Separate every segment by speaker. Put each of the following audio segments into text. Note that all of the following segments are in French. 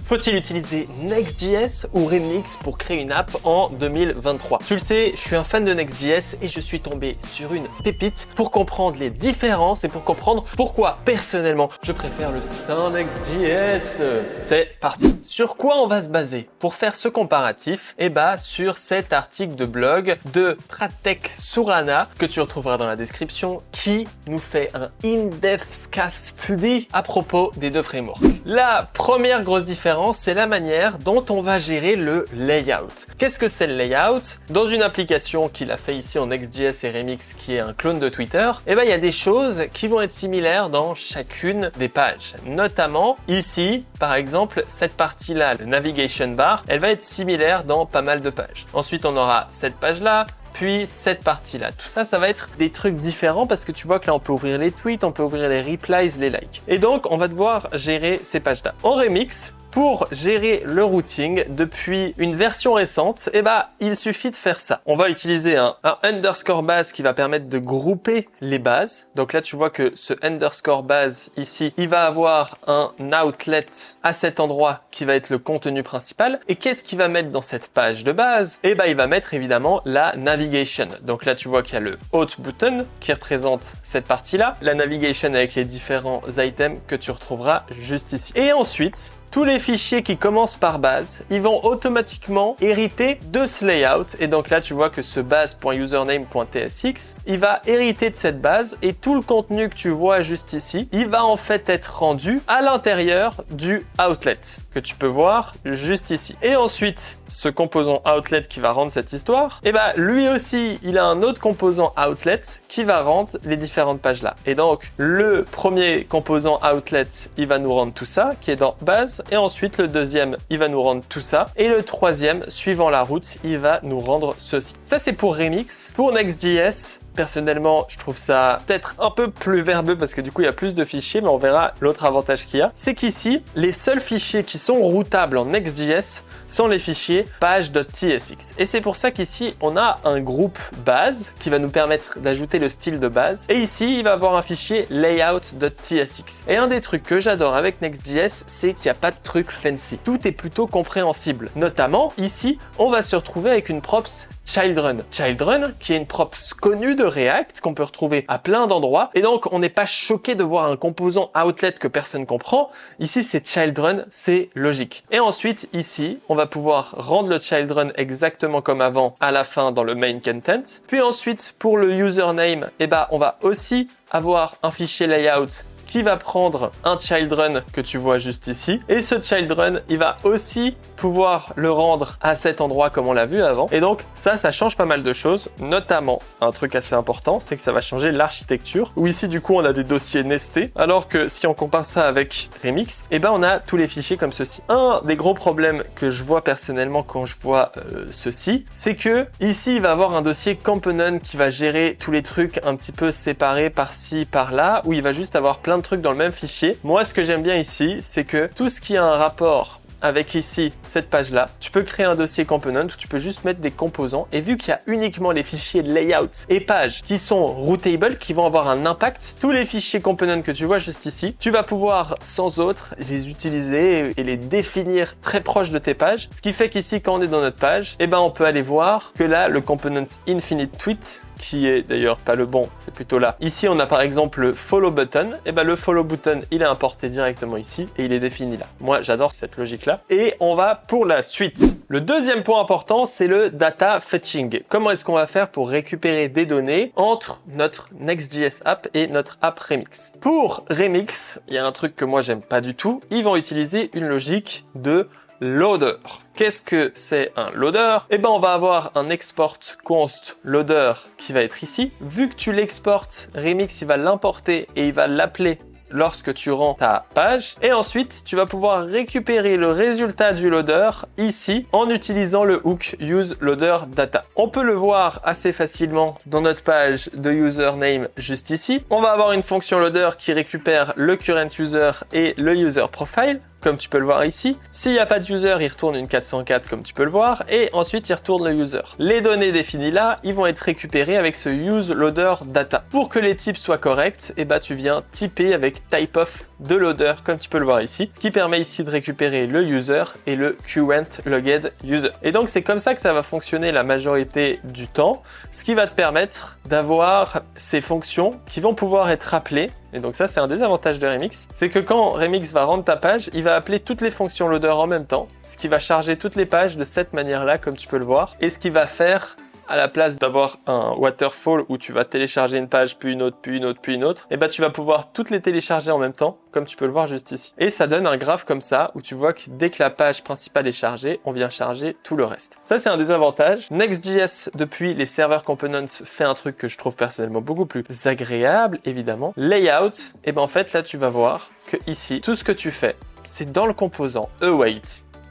Speaker 1: Faut-il utiliser Next.js ou Remix pour créer une app en 2023? Tu le sais, je suis un fan de Next.js et je suis tombé sur une pépite pour comprendre les différences et pour comprendre pourquoi, personnellement, je préfère le Saint Next.js. C'est parti. Sur quoi on va se baser pour faire ce comparatif? Eh bah, sur cet article de blog de Pratek Surana que tu retrouveras dans la description qui nous fait un in-depth case study à propos des deux frameworks. La première grosse différence, c'est la manière dont on va gérer le layout. Qu'est-ce que c'est le layout? Dans une application qu'il a fait ici en Next.js et Remix qui est un clone de Twitter, eh ben, il y a des choses qui vont être similaires dans chacune des pages. Notamment ici, par exemple, cette partie-là, le navigation bar, elle va être similaire dans pas mal de pages. Ensuite, on aura cette page-là, puis cette partie-là. Tout ça, ça va être des trucs différents parce que tu vois que là, on peut ouvrir les tweets, on peut ouvrir les replies, les likes. Et donc, on va devoir gérer ces pages-là. En Remix, pour gérer le routing depuis une version récente, eh ben, il suffit de faire ça. On va utiliser un underscore base qui va permettre de grouper les bases. Donc là, tu vois que ce underscore base ici, il va avoir un outlet à cet endroit qui va être le contenu principal. Et qu'est-ce qu'il va mettre dans cette page de base? Eh ben, il va mettre évidemment la navigation. Donc là, tu vois qu'il y a le hot button qui représente cette partie-là. La navigation avec les différents items que tu retrouveras juste ici. Et ensuite, tous les fichiers qui commencent par base, ils vont automatiquement hériter de ce layout. Et donc là, tu vois que ce base.username.tsx, il va hériter de cette base et tout le contenu que tu vois juste ici, il va en fait être rendu à l'intérieur du outlet que tu peux voir juste ici. Et ensuite, ce composant outlet qui va rendre cette histoire, et ben lui aussi, il a un autre composant outlet qui va rendre les différentes pages là. Et donc, le premier composant outlet, il va nous rendre tout ça qui est dans base. Et ensuite, le deuxième, il va nous rendre tout ça. Et le troisième, suivant la route, il va nous rendre ceci. Ça, c'est pour Remix. Pour Next.js, personnellement, je trouve ça peut-être un peu plus verbeux parce que du coup, il y a plus de fichiers, mais on verra l'autre avantage qu'il y a. C'est qu'ici, les seuls fichiers qui sont routables en Next.js sont les fichiers page.tsx. Et c'est pour ça qu'ici, on a un groupe base qui va nous permettre d'ajouter le style de base. Et ici, il va avoir un fichier layout.tsx. Et un des trucs que j'adore avec Next.js, c'est qu'il n'y a pas de truc fancy. Tout est plutôt compréhensible. Notamment, ici, on va se retrouver avec une props Childrun. Childrun, qui est une props connue de React, qu'on peut retrouver à plein d'endroits. Et donc, on n'est pas choqué de voir un composant outlet que personne comprend. Ici, c'est Childrun, c'est logique. Et ensuite, ici, on va pouvoir rendre le Childrun exactement comme avant à la fin dans le main content. Puis ensuite, pour le username, eh ben, on va aussi avoir un fichier layout qui va prendre un childrun que tu vois juste ici. Et ce childrun, il va aussi pouvoir le rendre à cet endroit comme on l'a vu avant. Et donc ça change pas mal de choses, notamment un truc assez important, c'est que ça va changer l'architecture. Où ici du coup on a des dossiers nestés, alors que si on compare ça avec Remix, eh ben on a tous les fichiers comme ceci. Un des gros problèmes que je vois personnellement quand je vois ceci, c'est que ici il va avoir un dossier component qui va gérer tous les trucs un petit peu séparés par-ci, par-là, où il va juste avoir plein de trucs dans le même fichier. Moi, ce que j'aime bien ici, c'est que tout ce qui a un rapport avec ici, cette page-là, tu peux créer un dossier component où tu peux juste mettre des composants. Et vu qu'il y a uniquement les fichiers layout et pages qui sont routable, qui vont avoir un impact, tous les fichiers component que tu vois juste ici, tu vas pouvoir sans autre les utiliser et les définir très proches de tes pages. Ce qui fait qu'ici, quand on est dans notre page, eh ben, on peut aller voir que là, le component infinite tweet, qui est d'ailleurs pas le bon, c'est plutôt là. Ici, on a par exemple le follow button. Et ben le follow button, il est importé directement ici et il est défini là. Moi, j'adore cette logique-là. Et on va pour la suite. Le deuxième point important, c'est le data fetching. Comment est-ce qu'on va faire pour récupérer des données entre notre Next.js app et notre app Remix? Pour Remix, il y a un truc que moi, j'aime pas du tout. Ils vont utiliser une logique de loader. Qu'est-ce que c'est un loader? Eh ben, on va avoir un export const loader qui va être ici. Vu que tu l'exportes, Remix, il va l'importer et il va l'appeler lorsque tu rends ta page. Et ensuite, tu vas pouvoir récupérer le résultat du loader ici en utilisant le hook useLoaderData. On peut le voir assez facilement dans notre page de username juste ici. On va avoir une fonction loader qui récupère le current user et le user profile. comme tu peux le voir ici. S'il n'y a pas de user, il retourne une 404 comme tu peux le voir et ensuite il retourne le user. Les données définies là, ils vont être récupérées avec ce use loader data. Pour que les types soient corrects, et tu viens typer avec typeof de loader comme tu peux le voir ici, ce qui permet ici de récupérer le user et le current logged user. Et donc c'est comme ça que ça va fonctionner la majorité du temps, ce qui va te permettre d'avoir ces fonctions qui vont pouvoir être appelées. Et donc ça, c'est un des avantages de Remix. C'est que quand Remix va rendre ta page, il va appeler toutes les fonctions loader en même temps, ce qui va charger toutes les pages de cette manière-là, comme tu peux le voir. Et ce qui va faire, à la place d'avoir un waterfall où tu vas télécharger une page, puis une autre, puis une autre, puis une autre, et tu vas pouvoir toutes les télécharger en même temps, comme tu peux le voir juste ici. Et ça donne un graphe comme ça, où tu vois que dès que la page principale est chargée, on vient charger tout le reste. Ça, c'est un des avantages. Next.js, depuis les server components, fait un truc que je trouve personnellement beaucoup plus agréable, évidemment. Layout, et en fait, là, tu vas voir que ici, tout ce que tu fais, c'est dans le composant await.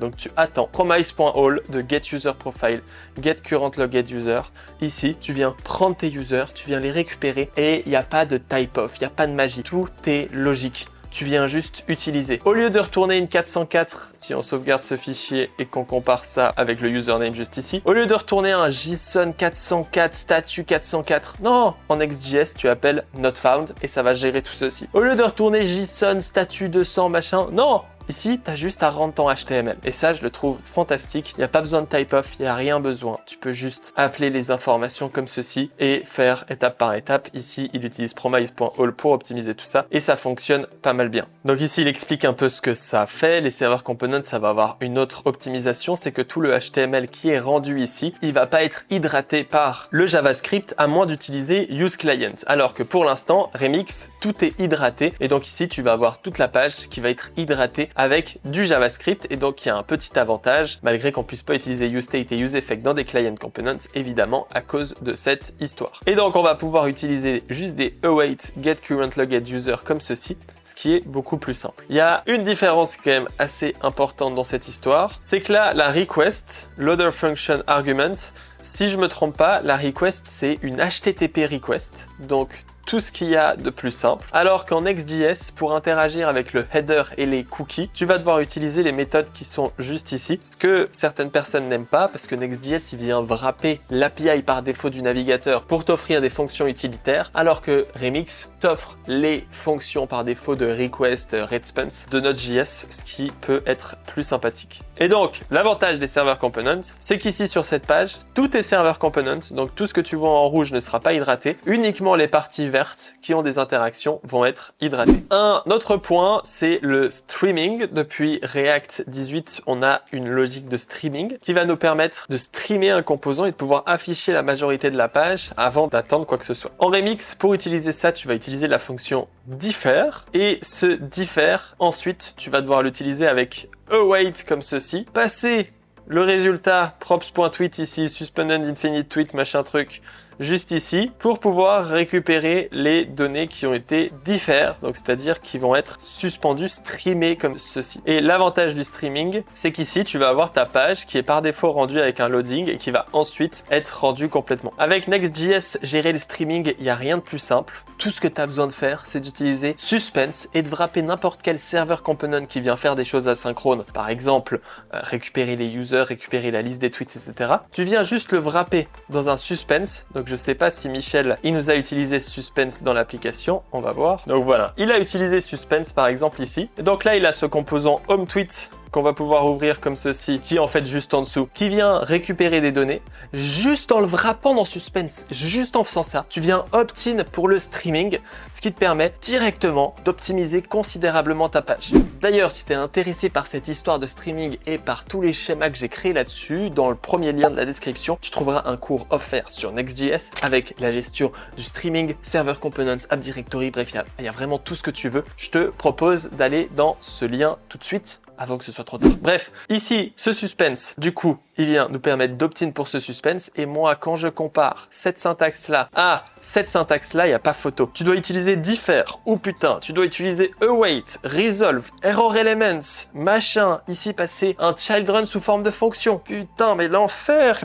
Speaker 1: Donc tu attends promise.all de getUserProfile, getCurrentLogged user. Ici, tu viens prendre tes users, tu viens les récupérer et il n'y a pas de type-off, il n'y a pas de magie. Tout est logique. Tu viens juste utiliser. Au lieu de retourner une 404, si on sauvegarde ce fichier et qu'on compare ça avec le username juste ici, au lieu de retourner un JSON 404, statut 404, non, en Next.js, tu appelles notfound et ça va gérer tout ceci. Au lieu de retourner JSON, statut 200, machin, non, ici, tu as juste à rendre ton HTML. Et ça, je le trouve fantastique. Il n'y a pas besoin de type-off, il n'y a rien besoin. Tu peux juste appeler les informations comme ceci et faire étape par étape. Ici, il utilise promise.all pour optimiser tout ça et ça fonctionne pas mal bien. Donc ici, il explique un peu ce que ça fait. Les server components, ça va avoir une autre optimisation. C'est que tout le HTML qui est rendu ici, il va pas être hydraté par le JavaScript à moins d'utiliser useClient. Alors que pour l'instant, Remix, tout est hydraté. Et donc ici, tu vas avoir toute la page qui va être hydratée avec du JavaScript et donc il y a un petit avantage malgré qu'on puisse pas utiliser useState et useEffect dans des client components évidemment à cause de cette histoire. Et donc on va pouvoir utiliser juste des await getCurrentLogged user comme ceci, ce qui est beaucoup plus simple. Il y a une différence quand même assez importante dans cette histoire, c'est que là la request, loader function argument, si je me trompe pas, la request c'est une HTTP request, donc tout ce qu'il y a de plus simple. Alors qu'en Next.js, pour interagir avec le header et les cookies, tu vas devoir utiliser les méthodes qui sont juste ici. Ce que certaines personnes n'aiment pas, parce que Next.js, il vient wrapper l'API par défaut du navigateur pour t'offrir des fonctions utilitaires, alors que Remix t'offre les fonctions par défaut de request, response de Node.js, ce qui peut être plus sympathique. Et donc, l'avantage des server components, c'est qu'ici sur cette page, tout est server components, donc tout ce que tu vois en rouge ne sera pas hydraté, uniquement les parties vertes qui ont des interactions vont être hydratées. Un autre point, c'est le streaming. Depuis React 18, on a une logique de streaming qui va nous permettre de streamer un composant et de pouvoir afficher la majorité de la page avant d'attendre quoi que ce soit. En Remix, pour utiliser ça, tu vas utiliser la fonction differ et ce differ, ensuite, tu vas devoir l'utiliser avec await comme ceci, passer le résultat props.tweet ici, suspended infinite tweet machin truc, juste ici, pour pouvoir récupérer les données qui ont été differ, donc c'est-à-dire qui vont être suspendues, streamées comme ceci. Et l'avantage du streaming, c'est qu'ici, tu vas avoir ta page qui est par défaut rendue avec un loading et qui va ensuite être rendue complètement. Avec Next.js, gérer le streaming, il n'y a rien de plus simple. Tout ce que tu as besoin de faire, c'est d'utiliser suspense et de wrapper n'importe quel server component qui vient faire des choses asynchrones. Par exemple, récupérer les users, récupérer la liste des tweets, etc. Tu viens juste le wrapper dans un suspense. Donc je sais pas si Michel, il nous a utilisé suspense dans l'application. On va voir. Donc voilà, il a utilisé suspense par exemple ici. Et donc là, il a ce composant home tweet qu'on va pouvoir ouvrir comme ceci, qui est en fait juste en dessous, qui vient récupérer des données, juste en le wrappant dans Suspense, juste en faisant ça, tu viens opt-in pour le streaming, ce qui te permet directement d'optimiser considérablement ta page. D'ailleurs, si tu es intéressé par cette histoire de streaming et par tous les schémas que j'ai créés là-dessus, dans le premier lien de la description, tu trouveras un cours offert sur Next.js avec la gestion du streaming, server components, app directory, bref, il y a vraiment tout ce que tu veux. Je te propose d'aller dans ce lien tout de suite. avant que ce soit trop tard. Bref, ici, ce suspense, du coup, il vient nous permettre d'opt-in pour ce suspense. Et moi, quand je compare cette syntaxe-là à cette syntaxe-là, il n'y a pas photo. Tu dois utiliser differ, ou putain, tu dois utiliser await, resolve, error elements, machin. Ici, passer un children sous forme de fonction. Putain, mais l'enfer,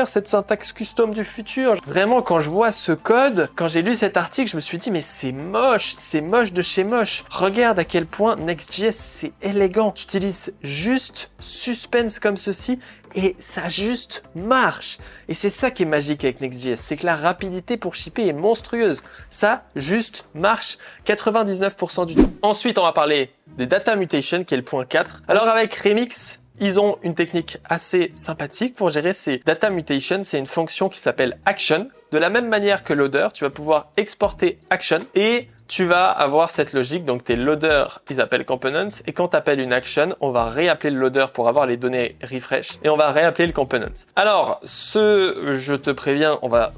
Speaker 1: cette syntaxe custom du futur. Vraiment, quand je vois ce code, quand j'ai lu cet article, je me suis dit, mais c'est moche de chez moche. Regarde à quel point Next.js, c'est élégant. Tu utilises juste suspense comme ceci, et ça juste marche. Et c'est ça qui est magique avec Next.js, c'est que la rapidité pour shipper est monstrueuse. Ça juste marche 99% du temps. Ensuite, on va parler des data mutation, qui est le point 4. Alors avec Remix, ils ont une technique assez sympathique pour gérer ces data mutation. C'est une fonction qui s'appelle action. De la même manière que loader, tu vas pouvoir exporter action et tu vas avoir cette logique. Donc tes loaders, ils appellent components, et quand tu appelles une action, on va réappeler le loader pour avoir les données refresh et on va réappeler le component. Alors, je te préviens, on va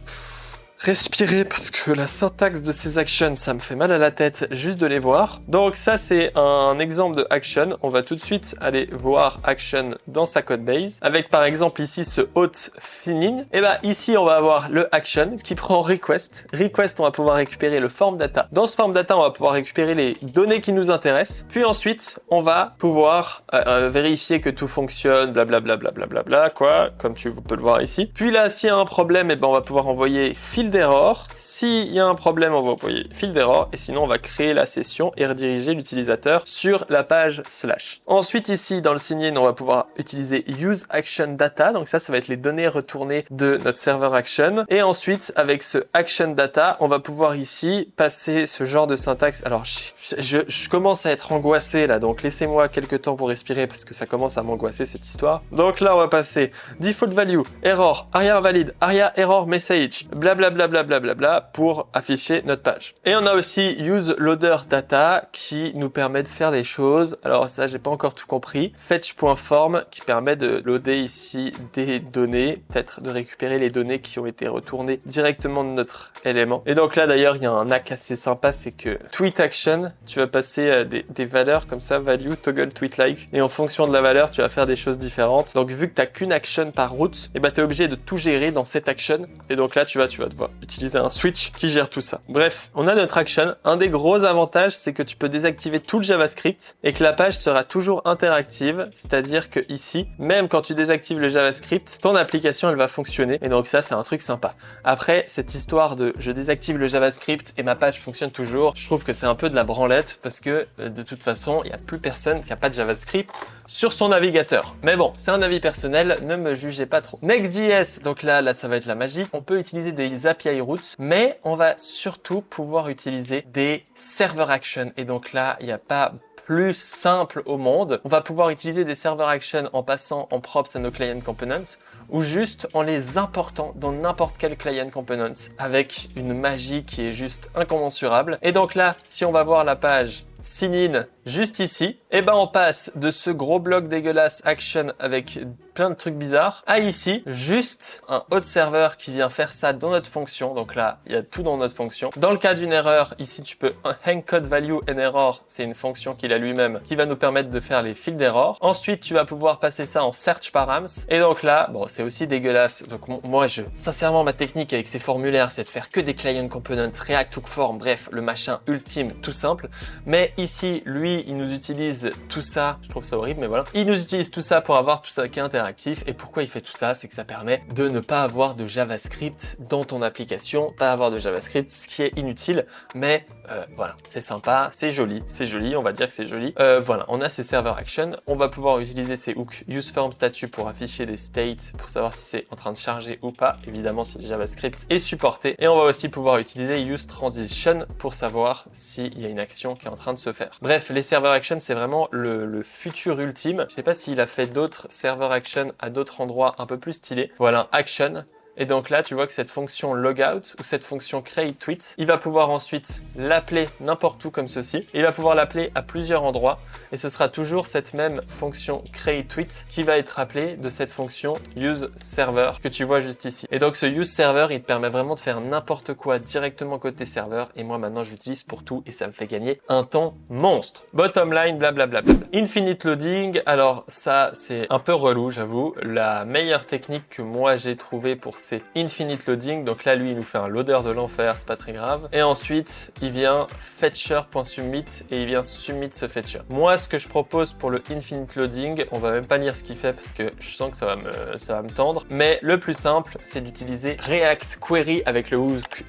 Speaker 1: respirer parce que la syntaxe de ces actions, ça me fait mal à la tête juste de les voir. Donc ça, c'est un exemple de action. On va tout de suite aller voir action dans sa code base avec par exemple ici ce hot finine. Et bah ici, on va avoir le action qui prend request. Request, on va pouvoir récupérer le form data. Dans ce form data, on va pouvoir récupérer les données qui nous intéressent. Puis ensuite, on va pouvoir vérifier que tout fonctionne, blablabla, blablabla, quoi, comme tu peux le voir ici. Puis là, s'il y a un problème, et ben on va pouvoir envoyer field d'erreur. S'il y a un problème, on va envoyer field d'erreur et sinon on va créer la session et rediriger l'utilisateur sur la page slash. Ensuite ici dans le sign-in, on va pouvoir utiliser use action data. Donc ça va être les données retournées de notre serveur action. Et ensuite avec ce action data, on va pouvoir ici passer ce genre de syntaxe. Alors je commence à être angoissé là, donc laissez-moi quelques temps pour respirer parce que ça commence à m'angoisser cette histoire. Donc là on va passer default value, error, aria valid, aria error message, blablabla pour afficher notre page. Et on a aussi use loader data qui nous permet de faire des choses. Alors ça, j'ai pas encore tout compris. Fetch.form qui permet de loader ici des données, peut-être de récupérer les données qui ont été retournées directement de notre élément. Et donc là d'ailleurs, il y a un hack assez sympa, c'est que tweet action, tu vas passer des valeurs comme ça, value, toggle, tweet like, et en fonction de la valeur, tu vas faire des choses différentes. Donc vu que t'as qu'une action par route, et bah t'es obligé de tout gérer dans cette action. Et donc là, tu vas devoir utiliser un switch qui gère tout ça. Bref, on a notre action. Un des gros avantages, c'est que tu peux désactiver tout le JavaScript et que la page sera toujours interactive. C'est-à-dire que ici, même quand tu désactives le JavaScript, ton application, elle va fonctionner. Et donc ça, c'est un truc sympa. Après, cette histoire de je désactive le JavaScript et ma page fonctionne toujours, je trouve que c'est un peu de la branlette parce que de toute façon, il n'y a plus personne qui n'a pas de JavaScript sur son navigateur. Mais bon, c'est un avis personnel, ne me jugez pas trop. Next.js, donc là, ça va être la magie. On peut utiliser des API routes, mais on va surtout pouvoir utiliser des server actions. Et donc là, il n'y a pas plus simple au monde. On va pouvoir utiliser des server actions en passant en props à nos client components ou juste en les important dans n'importe quel client components avec une magie qui est juste incommensurable. Et donc là, si on va voir la page sign-in juste ici, et ben on passe de ce gros bloc dégueulasse action avec plein de trucs bizarres à ici, juste un hot server qui vient faire ça dans notre fonction. Donc là, il y a tout dans notre fonction. Dans le cas d'une erreur, ici tu peux hang code value and error, c'est une fonction qu'il a lui-même qui va nous permettre de faire les fields d'error. Ensuite, tu vas pouvoir passer ça en search params. Et donc là, bon, c'est aussi dégueulasse. Donc moi, sincèrement, ma technique avec ces formulaires, c'est de faire que des client components, React Hook Form, bref, le machin ultime, tout simple. Mais ici, lui, il nous utilise tout ça. Je trouve ça horrible, mais voilà. Il nous utilise tout ça pour avoir tout ça qui est interactif. Et pourquoi il fait tout ça? C'est que ça permet de ne pas avoir de JavaScript dans ton application, pas avoir de JavaScript, ce qui est inutile. Mais voilà, c'est sympa, c'est joli, on va dire que c'est joli. Voilà, on a ces server actions. On va pouvoir utiliser ces hooks useFormStatus pour afficher des states, pour savoir si c'est en train de charger ou pas. Évidemment, si le JavaScript est supporté. Et on va aussi pouvoir utiliser useTransition pour savoir s'il y a une action qui est en train de se faire. Bref, les server actions, c'est vraiment le futur ultime. Je sais pas s'il a fait d'autres server actions à d'autres endroits un peu plus stylés. Voilà, action. Et donc là, tu vois que cette fonction logout ou cette fonction create tweet, il va pouvoir ensuite l'appeler n'importe où comme ceci. Il va pouvoir l'appeler à plusieurs endroits et ce sera toujours cette même fonction create tweet qui va être appelée de cette fonction use server que tu vois juste ici. Et donc ce use server, il te permet vraiment de faire n'importe quoi directement côté serveur et moi maintenant je l'utilise pour tout et ça me fait gagner un temps monstre. Bottom line, blablabla. Infinite loading, alors ça c'est un peu relou j'avoue. La meilleure technique que moi j'ai trouvée pour ces infinite loading, donc là lui il nous fait un loader de l'enfer, c'est pas très grave. Et ensuite il vient fetcher.submit et il vient submit ce fetcher. Moi ce que je propose pour le infinite loading, on va même pas lire ce qu'il fait parce que je sens que ça va me tendre, mais le plus simple c'est d'utiliser React Query avec le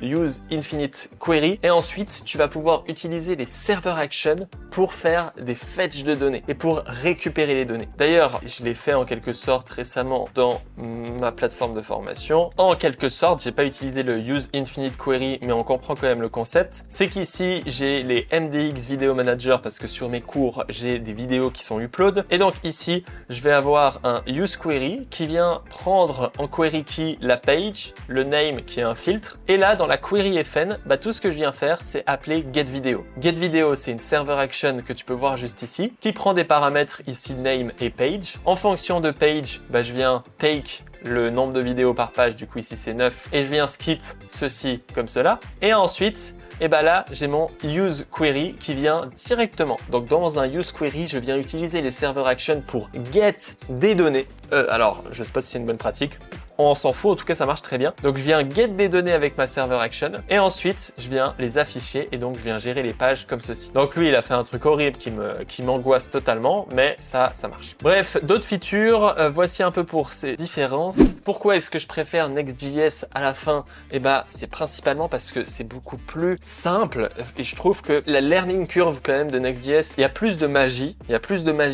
Speaker 1: use infinite query et ensuite tu vas pouvoir utiliser les server actions pour faire des fetch de données et pour récupérer les données. D'ailleurs, je l'ai fait en quelque sorte récemment dans ma plateforme de formation. En quelque sorte, j'ai pas utilisé le use infinite query, mais on comprend quand même le concept. C'est qu'ici, j'ai les MDX Video Manager parce que sur mes cours, j'ai des vidéos qui sont upload. Et donc ici, je vais avoir un use query qui vient prendre en query key la page, le name qui est un filtre. Et là, dans la query FN, tout ce que je viens faire, c'est appeler getVideo. GetVideo, c'est une server action que tu peux voir juste ici, qui prend des paramètres ici name et page. En fonction de page, je viens take le nombre de vidéos par page, du coup ici c'est 9, et je viens skip ceci comme cela. Et ensuite, là, j'ai mon use query qui vient directement. Donc dans un use query, je viens utiliser les server actions pour get des données. Alors, je sais pas si c'est une bonne pratique. On s'en fout, en tout cas ça marche très bien. Donc je viens get des données avec ma server action et ensuite je viens les afficher et donc je viens gérer les pages comme ceci. Donc lui il a fait un truc horrible qui m'angoisse totalement, mais ça marche. Bref, d'autres features, voici un peu pour ces différences. Pourquoi est-ce que je préfère Next.js à la fin? C'est principalement parce que c'est beaucoup plus simple et je trouve que la learning curve quand même de Next.js, il y a plus de magie,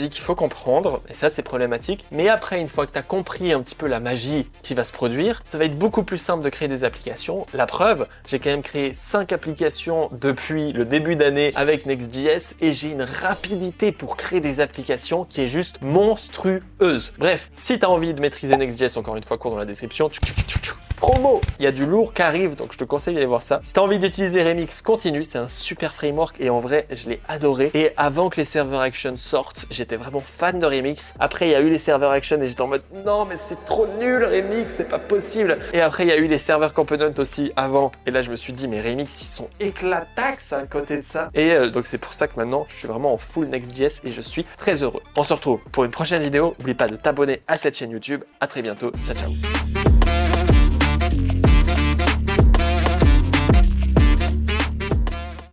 Speaker 1: qu'il faut comprendre et ça c'est problématique. Mais après, une fois que tu as compris un petit peu la magie qui va se produire, ça va être beaucoup plus simple de créer des applications. La preuve, j'ai quand même créé 5 applications depuis le début d'année avec Next.js et j'ai une rapidité pour créer des applications qui est juste monstrueuse. Bref, si tu as envie de maîtriser Next.js, encore une fois, cours dans la description. Promo, il y a du lourd qui arrive, donc je te conseille d'aller voir ça. Si tu as envie d'utiliser Remix, continue, c'est un super framework et en vrai, je l'ai adoré. Et avant que les server actions sortent, j'étais vraiment fan de Remix. Après, il y a eu les server actions et j'étais en mode non, mais c'est trop nul Remix, c'est pas possible. Et après, il y a eu les server components aussi avant. Et là, je me suis dit, mais Remix, ils sont éclatax à côté de ça. Et donc, c'est pour ça que maintenant, je suis vraiment en full Next.js et je suis très heureux. On se retrouve pour une prochaine vidéo. N'oublie pas de t'abonner à cette chaîne YouTube. À très bientôt. Ciao, ciao.